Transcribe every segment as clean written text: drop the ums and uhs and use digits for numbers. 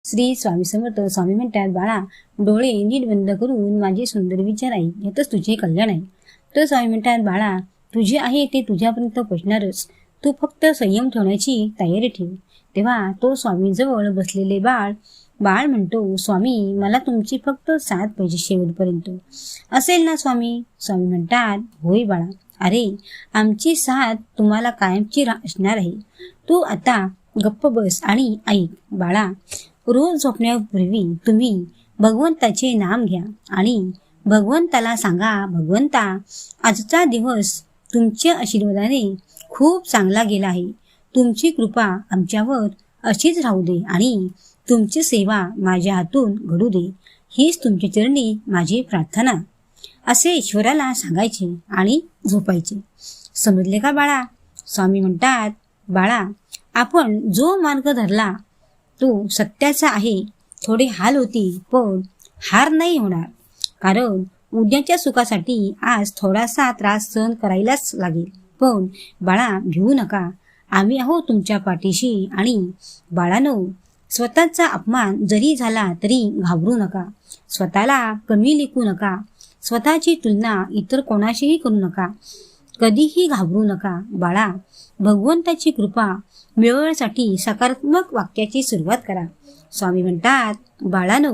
श्री स्वामी समर्थ. स्वामी म्हणतात, बाळा डोळे नीट बंद करून माझे सुंदर विचार ऐक, यातच तुझे कल्याण आहे. तर स्वामी म्हणतात, बाळा तुझे आहे ते तुझ्यापर्यंत पोचणारच, तू फक्त संयम ठेवण्याची तयारी ठेव. तेव्हा तो स्वामींजवळ बसलेले बाळ म्हणतो, स्वामी मला तुमची फक्त साथ पाहिजे शेवटपर्यंत, असेल ना स्वामी? स्वामी म्हणतात, होय बाळा, अरे आमची साथ तुम्हाला कायमची असणार आहे. तू आता गप्प बस आणि ऐक. बाळा रोज झोपण्यापूर्वी तुम्ही भगवंताचे नाम घ्या आणि भगवंताला सांगा, भगवंता आजचा दिवस तुमच्या आशीर्वादाने खूप चांगला गेला आहे. तुमची कृपा आमच्यावर अशीच राहू दे आणि तुमची सेवा माझ्या हातून घडू दे, हीच तुमच्या चरणी माझी प्रार्थना, असे ईश्वराला सांगायचे आणि झोपायचे. समजले का बाळा? स्वामी म्हणतात, बाळा आपण जो मार्ग धरला तो सत्याचा आहे. थोडे हाल होतील पण हार नाही होणार, कारण उद्याच्या सुखासाठी आज थोडासा त्रास सहन करायलाच लागेल. पण बाळा भिवू नका, आम्ही आहोत तुमच्या पाठीशी. आणि बाळांनो, स्वतःचा अपमान जरी झाला तरी घाबरू नका, स्वतःला कमी लेखू नका, स्वतःची तुलना इतर कोणाशीही करू नका, कधीही घाबरू नका. बाळा भगवंताची कृपा मिळवण्यासाठी सकारात्मक वाक्याची सुरुवात करा. स्वामी म्हणतात, बाळांनो,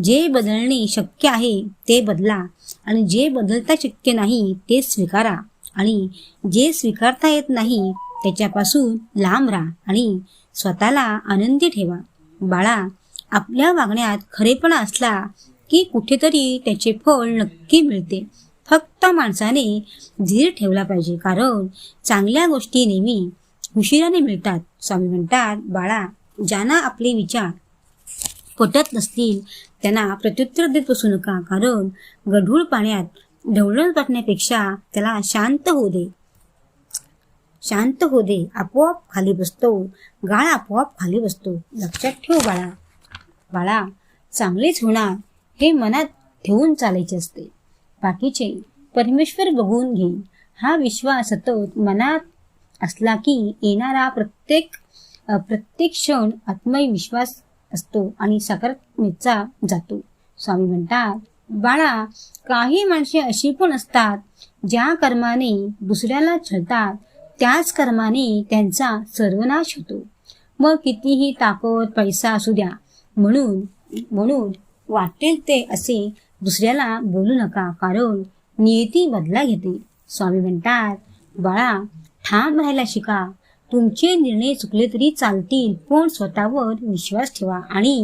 जे बदलणे शक्य आहे ते बदला आणि जे बदलता शक्य नाही ते स्वीकारा आणि जे स्वीकारता येत नाही त्याच्यापासून लांब राहा आणि स्वतःला आनंदी ठेवा. बाळा आपल्या वागण्यात खरेपणा असला की कुठेतरी त्याचे फळ नक्की मिळते. फक्त माणसाने धीर ठेवला पाहिजे, कारण चांगल्या गोष्टी नेहमी उशिराने मिळतात. स्वामी म्हणतात, बाळा ज्यांना आपले विचार पटत नसतील त्यांना प्रत्युत्तर देत बसू नका, कारण गढूळ पाण्यात ढवळत बसण्यापेक्षा त्याला शांत हो दे, आपोआप खाली बसतो, गाळ आपोआप खाली बसतो. लक्षात ठेव बाळा. बाळा चांगलेच होणार हे मनात ठेवून चालायचे असते, बाकीचे परमेश्वर बघून घेईल. हा विश्वास सतत मनात असला की येणारा प्रत्येक क्षण आत्मविश्वास असतो आणि सकारात्मकतेचा जातो. स्वामी म्हणतात, बाळा काही माणसे अशी पण असतात ज्या कर्माने दुसऱ्याला छळतात त्याच कर्माने त्यांचा सर्वनाश होतो. मग कितीही ताकद पैसा असू द्या, म्हणून वाटेल ते असे दुसऱ्याला बोलू नका, कारण नियती बदला घेते. स्वामी म्हणतात, बाळा ठाम राहायला शिका. तुमचे निर्णय चुकले तरी चालतील, पण स्वतःवर विश्वास ठेवा आणि